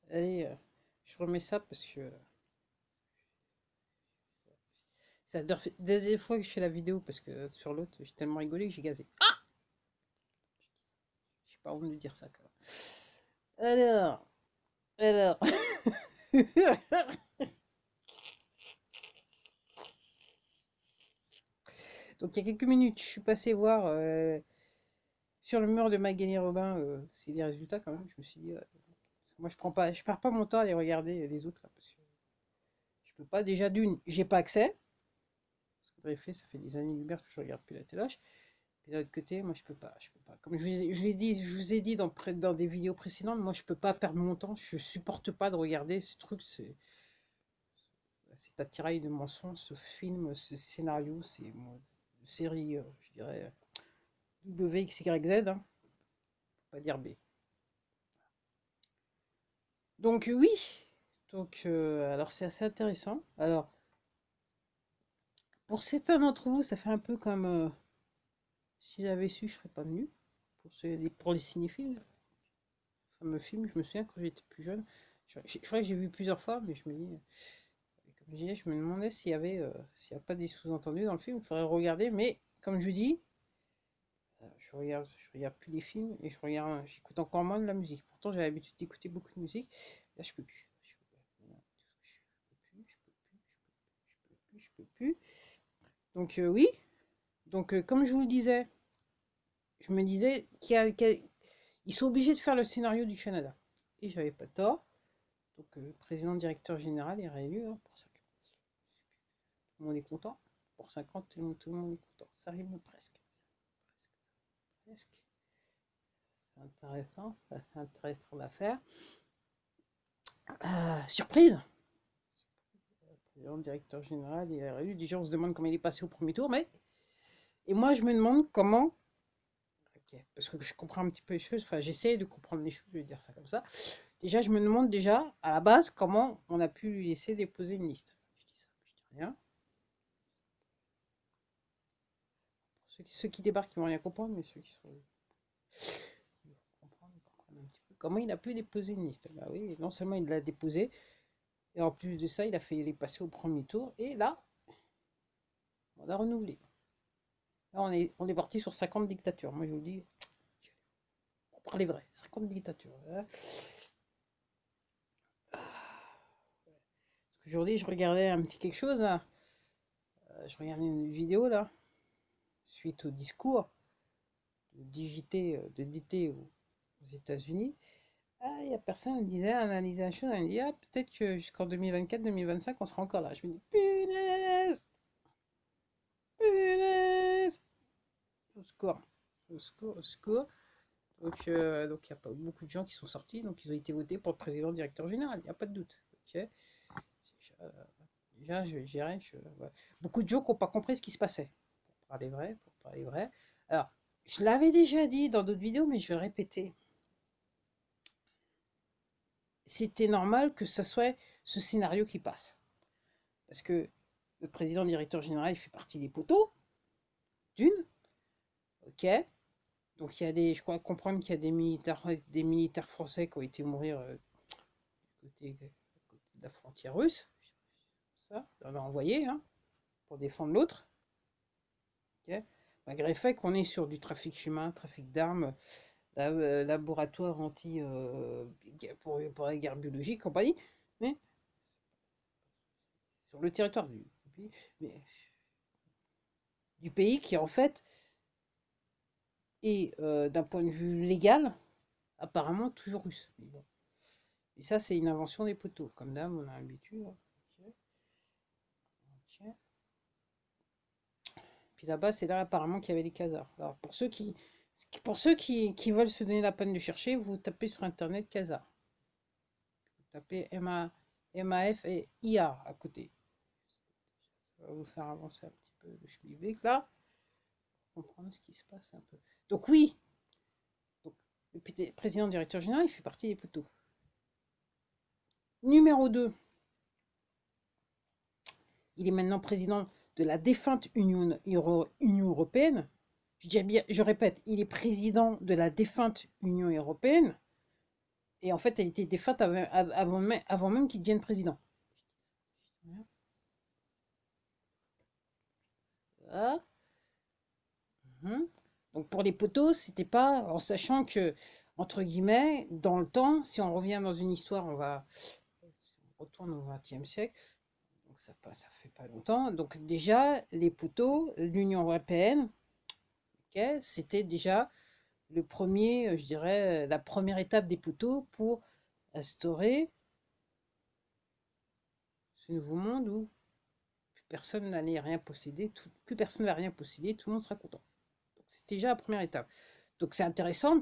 Allez, je remets ça parce que c'est la deuxième fois que je fais la vidéo parce que sur l'autre, j'ai tellement rigolé que j'ai gazé. Ah, j'ai pas honte de dire ça quand même. Alors. Donc il y a quelques minutes, je suis passé voir sur le mur de Magali Robin, c'est des résultats quand même. Je me suis dit, moi je perds pas mon temps à aller regarder les autres là parce que je peux pas. Déjà d'une, j'ai pas accès. Parce que bref, ça fait des années lumière que je regarde plus la téloche. Et de l'autre côté, moi, je peux pas. Comme je vous ai dit dans des vidéos précédentes, moi, je peux pas perdre mon temps. Je supporte pas de regarder ce truc. C'est attirail de mensonges, ce film, ce scénario, c'est série, je dirais, WXYZ, hein, faut pas dire B. Donc oui, donc alors c'est assez intéressant. Alors pour certains d'entre vous, ça fait un peu comme si j'avais su, je serais pas venu. Pour les cinéphiles, fameux film, je me souviens quand j'étais plus jeune. Je crois que j'ai vu plusieurs fois, mais je me dis, comme je disais, je me demandais s'il n'y a pas des sous-entendus dans le film. Il faudrait regarder, mais comme je dis, je regarde plus les films et j'écoute encore moins de la musique. Pourtant, j'avais l'habitude d'écouter beaucoup de musique. Là, je peux plus. Je peux plus. Donc oui. Donc comme je vous le disais, je me disais qu'ils sont obligés de faire le scénario du Canada. Et j'avais pas tort. Donc président directeur général est réélu hein, pour 5 ans. Tout le monde est content. Pour 50, tout le monde est content. Ça rime presque. Presque. C'est intéressant. C'est intéressant d'affaire. Surprise. Président directeur général est réélu. Déjà on se demande comment il est passé au premier tour. Mais et moi je me demande comment. Okay, parce que je comprends un petit peu les choses. Enfin j'essaie de comprendre les choses. Je vais dire ça comme ça. Déjà je me demande déjà à la base comment on a pu lui laisser déposer une liste. Je dis ça. Je dis rien. Ceux qui débarquent, ils vont rien comprendre, mais ceux qui sont. Ils comprennent un petit peu. Comment il a pu déposer une liste? Bah oui, non seulement il l'a déposé, et en plus de ça, il a fait les passer au premier tour, et là, on a renouvelé. Là, on est parti sur 50 dictatures. Moi, je vous dis, on parle les vrais, 50 dictatures. Aujourd'hui, je regardais un petit quelque chose, là. Je regardais une vidéo, là, suite au discours de DT aux États-Unis. Ah, il y a personne qui disait, analysait la chose, elle me dit, ah, peut-être que jusqu'en 2024-2025, on sera encore là. Je me dis, punaise, punaise, au secours, au secours, au secours. Donc il y a pas beaucoup de gens qui sont sortis, donc ils ont été votés pour le président directeur général, il n'y a pas de doute. Ok. Déjà, je dirais, ouais. Beaucoup de gens qui n'ont pas compris ce qui se passait. Pour parler vrai, pour parler vrai. Alors, je l'avais déjà dit dans d'autres vidéos, mais je vais le répéter. C'était normal que ce soit ce scénario qui passe. Parce que le président directeur général, il fait partie des poteaux, d'une, ok. Donc il y a des, je crois comprendre qu'il y a des militaires français qui ont été mourir côté de la frontière russe. Ça, on a envoyé hein, pour défendre l'autre. Ok. Malgré le fait qu'on est sur du trafic humain, trafic d'armes, laboratoire anti pour la guerre biologique, compagnie, mais sur le territoire du pays qui en fait est d'un point de vue légal apparemment toujours russe. Mais bon. Et ça, c'est une invention des poteaux. Comme d'hab, on a l'habitude. Ok. Ok. Puis là-bas, c'est là apparemment qu'il y avait les Khazars. Alors, pour ceux qui veulent se donner la peine de chercher, vous tapez sur Internet Khazar. Vous tapez MAF et IA à côté. Ça va vous faire avancer un petit peu le schmilblick là. Pour comprendre ce qui se passe un peu. Donc oui, donc, le président directeur général, il fait partie des poteaux. Numéro 2, il est maintenant président de la défunte Union européenne. Je répète, il est président de la défunte Union européenne. Et en fait, elle était défunte avant même qu'il devienne président. Voilà. Mhm. Donc pour les poteaux, c'était pas en sachant que, entre guillemets, dans le temps, si on revient dans une histoire, on retourne au XXe siècle, donc ça fait pas longtemps. Donc déjà, les poteaux, l'Union européenne, ok, c'était déjà le premier, je dirais, la première étape des poteaux pour instaurer ce nouveau monde où plus personne n'allait rien posséder, plus personne va rien posséder, tout le monde sera content. C'est déjà la première étape. Donc c'est intéressant.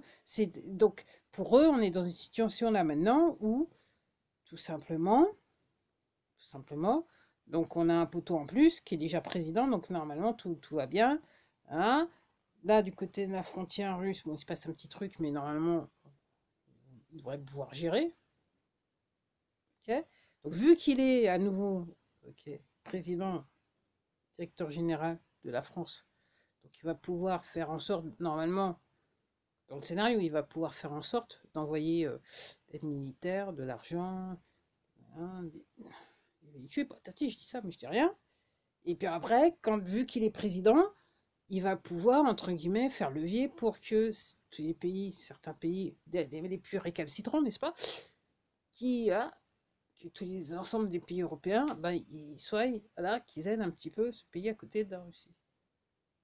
Donc pour eux, on est dans une situation là maintenant où tout simplement, donc on a un poteau en plus qui est déjà président, donc normalement tout va bien. Hein. Là, du côté de la frontière russe, bon, il se passe un petit truc, mais normalement, il devrait pouvoir gérer. Ok. Donc vu qu'il est à nouveau président, directeur général de la France, donc il va pouvoir faire en sorte, normalement, dans le scénario, il va pouvoir faire en sorte d'envoyer l'aide militaire, de l'argent, hein, des véhicules, patati, je dis ça, mais je dis rien. Et puis après, vu qu'il est président, il va pouvoir, entre guillemets, faire levier pour que tous les pays, certains pays, les plus récalcitrants, n'est-ce pas, que tous les ensembles des pays européens, ben, ils soient là, qu'ils aident un petit peu ce pays à côté de la Russie.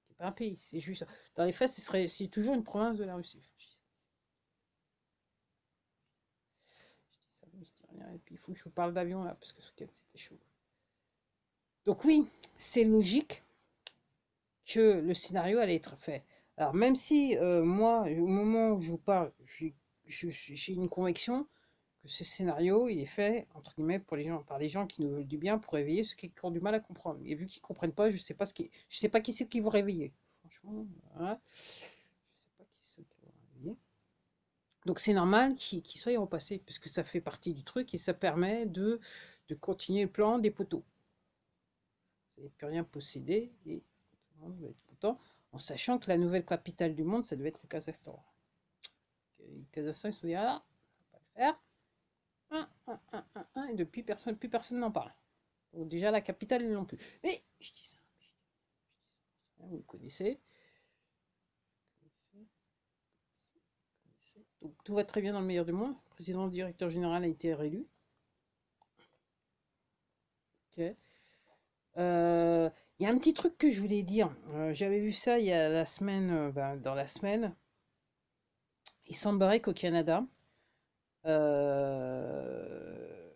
C'est pas un pays, c'est juste. Dans les faits, c'est toujours une province de la Russie. Je dis rien. Et puis il faut que je vous parle d'avion là, parce que ce week-end c'était chaud. Donc oui, c'est logique que le scénario allait être fait. Alors même si moi, au moment où je vous parle, j'ai une conviction que ce scénario, il est fait, entre guillemets, par les gens qui nous veulent du bien pour réveiller ceux qui ont du mal à comprendre. Et vu qu'ils ne comprennent pas, je ne sais pas je sais pas qui c'est qui vont réveiller. Franchement, voilà. Je sais pas qui c'est qui vont réveiller. Donc c'est normal qu'il soit repassé, parce que ça fait partie du truc et ça permet de continuer le plan des poteaux. Vous n'avez plus rien possédé et tout le monde va être content, en sachant que la nouvelle capitale du monde, ça devait être le Kazakhstan. Le Kazakhstan, ils se sont dit, ah, on va pas le faire. Et depuis, plus personne n'en parle. Donc déjà, la capitale, ils l'ont plus. Mais, je dis ça, vous le connaissez. Donc tout va très bien dans le meilleur du monde. Le président, le directeur général a été réélu. Ok. Il y a un petit truc que je voulais dire. J'avais vu ça il y a la semaine, dans la semaine. Il semblerait qu'au Canada, euh,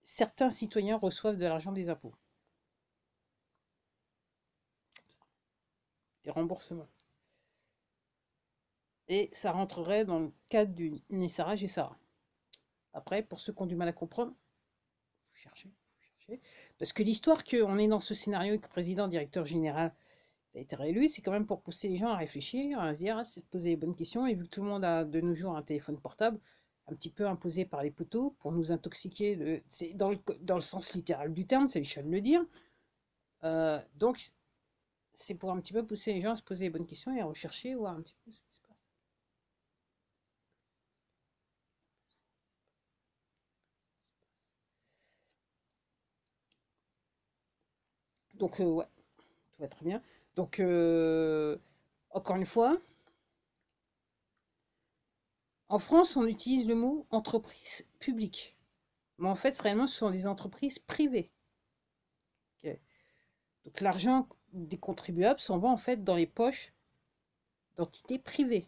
certains citoyens reçoivent de l'argent des impôts, des remboursements. Et ça rentrerait dans le cadre du Nessara Gessara. Après, pour ceux qui ont du mal à comprendre, vous cherchez, vous cherchez. Parce que l'histoire qu'on est dans ce scénario que le président, directeur général, a été réélu, c'est quand même pour pousser les gens à réfléchir, à se dire, c'est de poser les bonnes questions. Et vu que tout le monde a de nos jours un téléphone portable, un petit peu imposé par les poteaux, pour nous intoxiquer, c'est dans le sens littéral du terme, c'est le cas de le dire. Donc, c'est pour un petit peu pousser les gens à se poser les bonnes questions et à rechercher, voir un petit peu ce qui se passe. Donc, ouais, tout va très bien. Donc, encore une fois, en France, on utilise le mot entreprise publique. Mais en fait, réellement, ce sont des entreprises privées. Ok. Donc, l'argent des contribuables s'en va en fait dans les poches d'entités privées.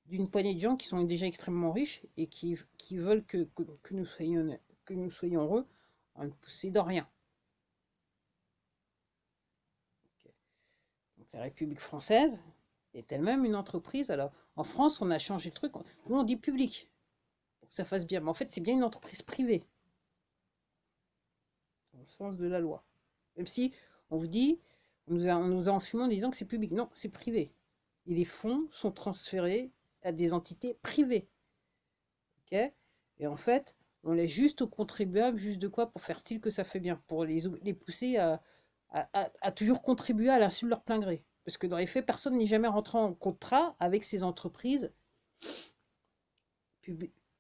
D'une poignée de gens qui sont déjà extrêmement riches et qui veulent que nous soyons heureux en ne possédant rien. Ok. Donc, la République française est elle-même une entreprise. Alors, en France, on a changé le truc. Nous, on dit public, pour que ça fasse bien. Mais en fait, c'est bien une entreprise privée, dans le sens de la loi. Même si on vous dit, on nous a enfumé en disant que c'est public. Non, c'est privé. Et les fonds sont transférés à des entités privées. Ok. Et en fait, on laisse juste aux contribuables, juste de quoi pour faire style que ça fait bien, pour les pousser à toujours contribuer à l'insu de leur plein gré. Parce que dans les faits, personne n'est jamais rentré en contrat avec ces entreprises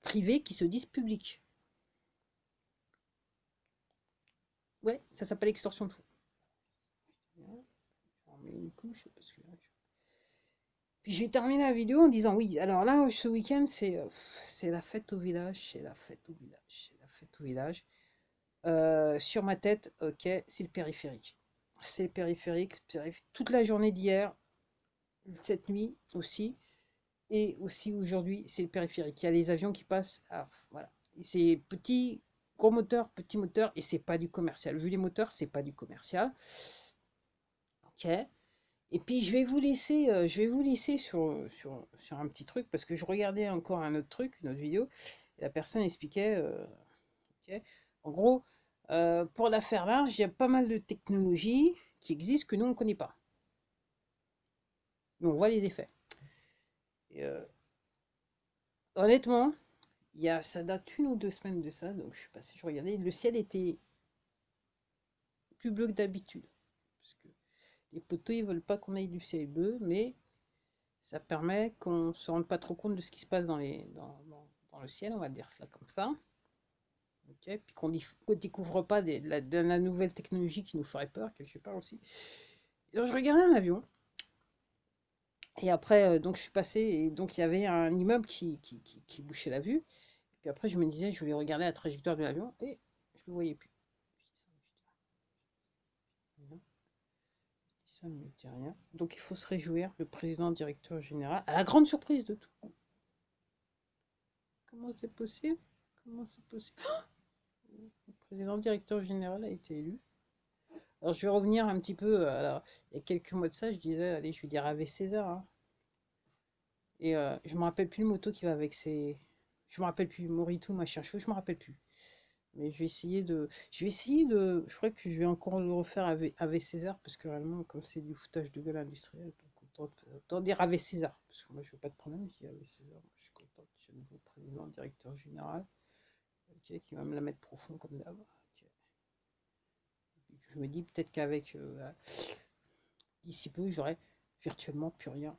privées qui se disent publiques. Ouais, ça s'appelle extorsion de fonds. J'en mets une couche parce que puis je vais terminer la vidéo en disant oui, alors là, ce week-end, c'est la fête au village, c'est la fête au village, c'est la fête au village. Sur ma tête, ok, c'est le périphérique. C'est le périphérique, toute la journée d'hier, cette nuit aussi, et aussi aujourd'hui, c'est le périphérique. Il y a les avions qui passent, voilà. C'est gros moteur, petit moteur, et c'est pas du commercial. Vu les moteurs, c'est pas du commercial. Ok. Et puis je vais vous laisser sur un petit truc, parce que je regardais encore un autre truc, une autre vidéo, et la personne expliquait, ok, en gros, pour la faire large, il y a pas mal de technologies qui existent que nous, on ne connaît pas. Mais on voit les effets. Et, honnêtement, ça date 1 ou 2 semaines de ça, donc je suis passé, je regardais, le ciel était plus bleu que d'habitude. Parce que les poteaux, ils veulent pas qu'on aille du ciel bleu, mais ça permet qu'on se rende pas trop compte de ce qui se passe dans le ciel, on va dire ça comme ça. Okay, puis qu'on ne découvre pas de la nouvelle technologie qui nous ferait peur, quelque part aussi. Et donc je regardais un avion, et après, donc je suis passé, et donc il y avait un immeuble qui bouchait la vue. Et puis après, je me disais, je voulais regarder la trajectoire de l'avion, et je ne le voyais plus. Ça ne me dit rien. Donc il faut se réjouir, le président directeur général, à la grande surprise de tout. Comment c'est possible? Comment c'est possible? Le président directeur général a été élu. Alors je vais revenir un petit peu, alors, il y a quelques mois de ça, je disais, allez, je vais dire Ave César, hein. Et je me rappelle plus le moto qui va avec ces... Je me rappelle plus, Moritou, machin chaud, je me rappelle plus. Mais je vais essayer de... Je crois que je vais encore le refaire Ave César, parce que réellement, comme c'est du foutage de gueule industriel, donc autant dire Ave César. Parce que moi, je veux pas de problème, je dis Ave César. Moi, je suis content, j'ai un nouveau président, directeur général, ok, qui va me la mettre profond comme d'hab. Okay. Je me dis peut-être qu'avec... d'ici peu, j'aurai virtuellement plus rien